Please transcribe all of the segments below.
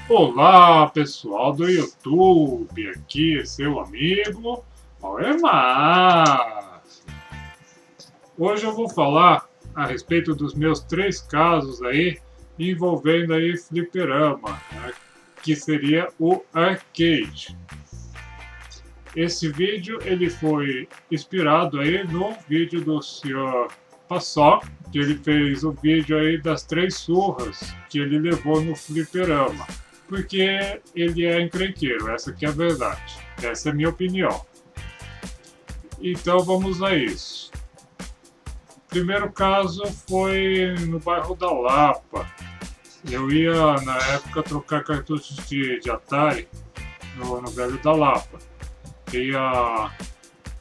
Olá, pessoal do YouTube, aqui é seu amigo Alemar. Hoje eu vou falar a respeito dos meus 3 casos aí envolvendo aí fliperama, né, que seria o arcade. Esse vídeo ele foi inspirado aí no vídeo do Sr. Paçoca, que ele fez o vídeo aí das 3 surras que ele levou no fliperama. Porque ele é encrenqueiro, essa que é a verdade. Essa é a minha opinião. Então vamos a isso. O primeiro caso foi no bairro da Lapa. Eu ia, na época, trocar cartuchos de Atari no velho da Lapa. Eu ia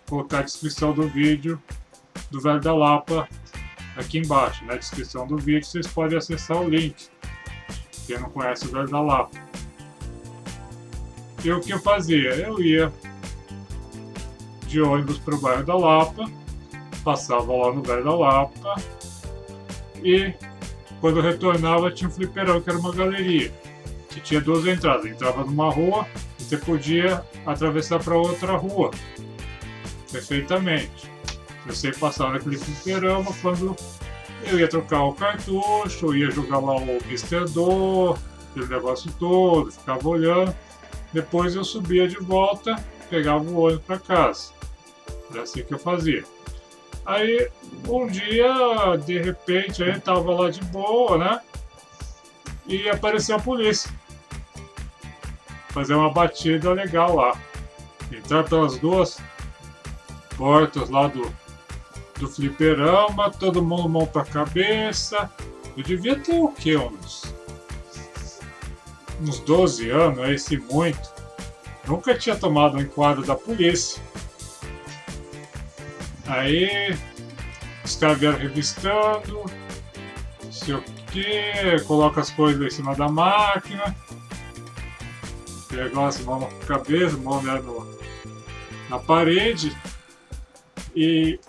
colocar a descrição do vídeo do velho da Lapa aqui embaixo. Na descrição do vídeo vocês podem acessar o link. Quem não conhece o velho da Lapa. E o que eu fazia? Eu ia de ônibus para o bairro da Lapa, passava lá no velho da Lapa e quando eu retornava tinha um fliperão, que era uma galeria, que tinha 2 entradas. Entrava numa rua e você podia atravessar para outra rua perfeitamente. Eu sempre passava naquele fliperama quando eu ia trocar o cartucho, eu ia jogar lá o Misterdor, aquele negócio todo, ficava olhando. Depois eu subia de volta, pegava o ônibus para casa. Era assim que eu fazia. Aí, um dia, de repente, eu estava lá de boa, né? E apareceu a polícia. Fazer uma batida legal lá. Entrar pelas 2 portas lá do fliperama, todo mundo mão pra cabeça. Eu devia ter o quê? Uns 12 anos, aí se muito. Nunca tinha tomado um enquadro da polícia. Aí os caras vieram revistando, não sei o que, coloca as coisas em cima da máquina, pegou as mãos na cabeça, mão né, na parede. E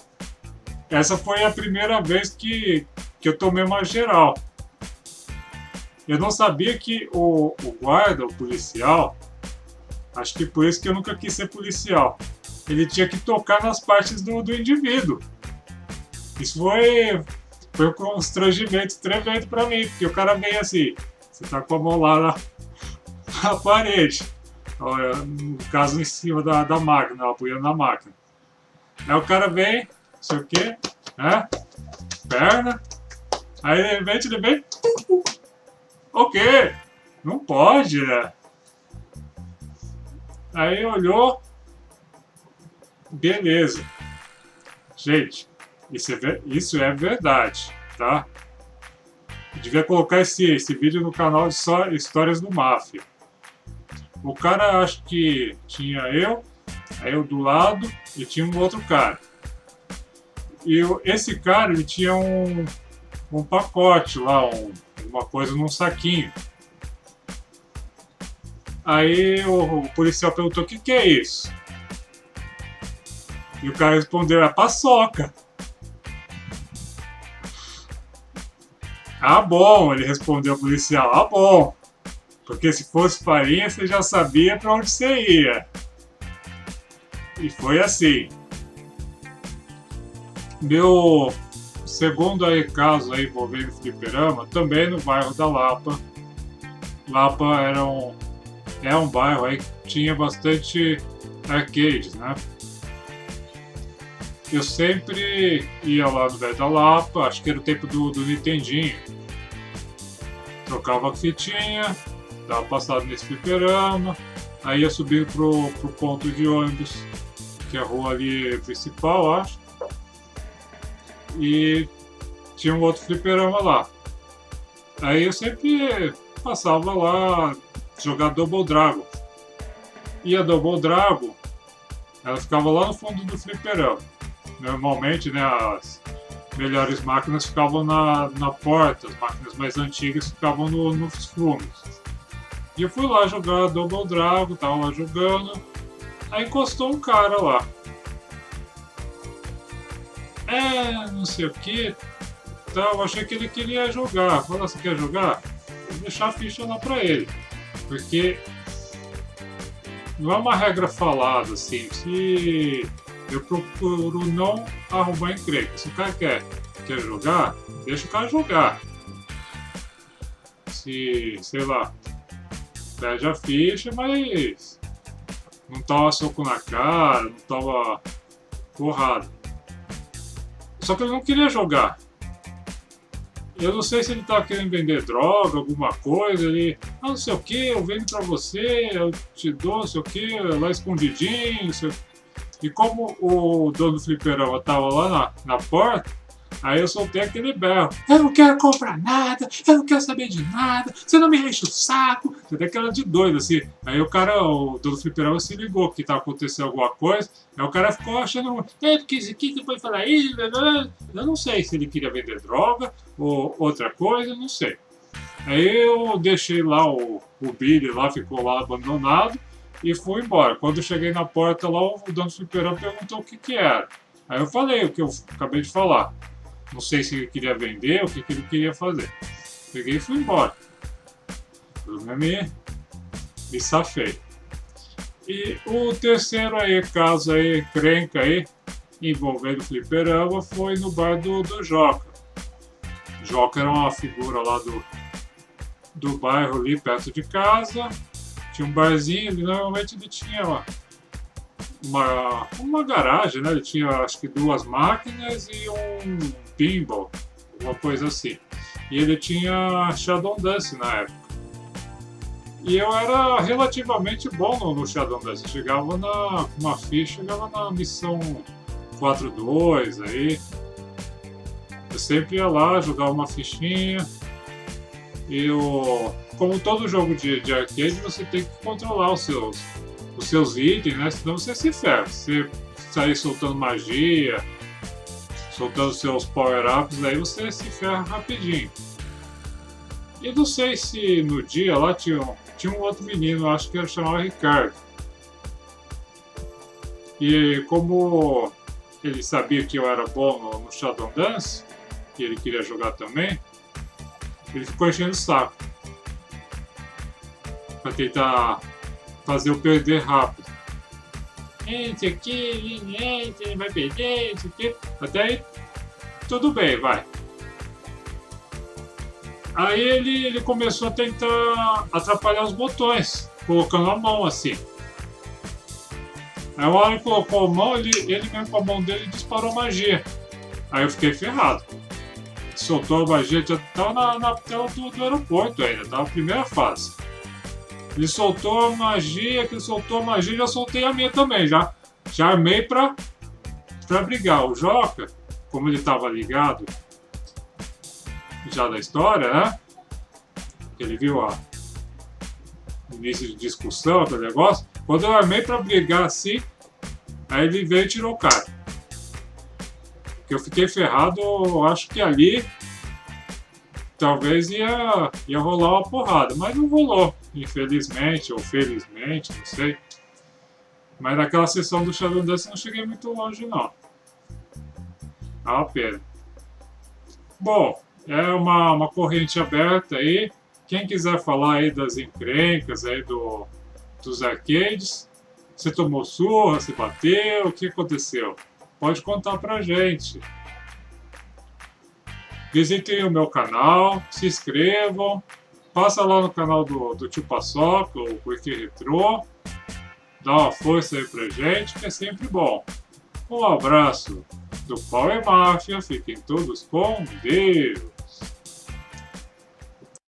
essa foi a primeira vez que eu tomei uma geral. Eu não sabia que o guarda, o policial, acho que por isso que eu nunca quis ser policial, ele tinha que tocar nas partes do indivíduo. Isso foi um constrangimento tremendo pra mim, porque o cara vem assim, você tá com a mão lá na parede, no caso em cima da máquina, apoiando na máquina. Aí o cara vem, não sei o que, né? Perna, aí de repente ele vem. O quê? Não pode, né? Aí olhou. Beleza. Gente, isso é verdade, tá? Eu devia colocar esse vídeo no canal de só Histórias do Máfia. O cara, acho que tinha aí eu do lado e tinha um outro cara. E esse cara, ele tinha um pacote lá, uma coisa num saquinho. Aí o policial perguntou: o que é isso? E o cara respondeu: é paçoca. Ah, bom, ele respondeu ao policial: ah, bom, porque se fosse farinha você já sabia para onde você ia. E foi assim. Meu segundo aí caso aí envolvendo fliperama, também no bairro da Lapa. Lapa é um bairro aí que tinha bastante arcades, né? Eu sempre ia lá no velho da Lapa, acho que era o tempo do Nintendinho. Trocava a fitinha, dava passado nesse fliperama, aí ia subindo pro ponto de ônibus, que é a rua ali principal, acho. E tinha um outro fliperama lá. Aí eu sempre passava lá jogar Double Dragon. E a Double Dragon, ela ficava lá no fundo do fliperama. Normalmente, né, as melhores máquinas ficavam na porta, as máquinas mais antigas ficavam nos fundos. E eu fui lá jogar Double Dragon, tava lá jogando, aí encostou um cara lá. Não sei o que, tal, achei que ele queria jogar. Falei: você quer jogar? Vou deixar a ficha lá pra ele. Porque não é uma regra falada assim, se eu procuro não arrumar encrenca. Se o cara quer jogar, deixa o cara jogar. Se, sei lá, perde a ficha, mas não tava soco na cara, não tava porrada. Só que ele não queria jogar. Eu não sei se ele tava querendo vender droga, alguma coisa, ele... Ah, não sei o que, eu vendo pra você, eu te dou, não sei o que, lá escondidinho, não sei... E como o dono do fliperama tava lá na porta, aí eu soltei aquele berro. Eu não quero comprar nada, eu não quero saber de nada, você não me enche o saco. Até aquela de doido, assim. Aí o cara, o dono do fliperama se ligou que tava acontecendo alguma coisa, aí o cara ficou achando, porque esse aqui que foi falar isso, eu não sei se ele queria vender droga ou outra coisa, não sei. Aí eu deixei lá o Billy lá, ficou lá abandonado e fui embora. Quando eu cheguei na porta lá, o dono do fliperama perguntou o que era. Aí eu falei o que eu acabei de falar. Não sei se ele queria vender ou o que ele queria fazer. Peguei e fui embora. Eu me safei. E o terceiro aí, caso aí, encrenca aí, envolvendo o fliperama, foi no bar do Joca. Joca era uma figura lá do bairro ali perto de casa. Tinha um barzinho, normalmente ele tinha uma garagem, né? Ele tinha acho que 2 máquinas e um pinball, uma coisa assim. E ele tinha Shadow Dance na época. E eu era relativamente bom no Shadow Dance. Eu chegava uma ficha, chegava na missão 4-2 aí. Eu sempre ia lá, jogava uma fichinha. E como todo jogo de arcade, você tem que controlar os seus itens, né? Senão você se ferra. Você sair soltando magia, soltando seus power-ups, aí você se ferra rapidinho. E não sei se no dia lá tinha um outro menino, acho que ele chamava Ricardo. E como ele sabia que eu era bom no Shadow Dance, e ele queria jogar também, ele ficou enchendo o saco pra tentar fazer eu perder rápido. Esse aqui, ele vai perder, esse aqui. Até aí, tudo bem, vai. Aí ele começou a tentar atrapalhar os botões, colocando a mão assim. Aí uma hora ele colocou a mão, ele mesmo com a mão dele disparou magia. Aí eu fiquei ferrado. Soltou a magia, já tava na tela do aeroporto ainda, tava na primeira fase. Ele soltou a magia, já soltei a minha também, já armei pra brigar. O Joca, como ele tava ligado já da história, né? Ele viu o início de discussão, aquele negócio. Quando eu armei pra brigar assim, aí ele veio e tirou o cara. Que eu fiquei ferrado, eu acho que ali talvez ia rolar uma porrada, mas não rolou, infelizmente ou felizmente, não sei. Mas naquela sessão do Shadow Dance eu não cheguei muito longe não. É uma pena. Bom, é uma corrente aberta aí. Quem quiser falar aí das encrencas aí dos arcades, você tomou surra, se bateu, o que aconteceu? Pode contar pra gente. Visitem o meu canal, se inscrevam, passa lá no canal do Tio Paçoca, o Quick Retro, dá uma força aí pra gente, que é sempre bom. Um abraço do Power Mafia, fiquem todos com Deus!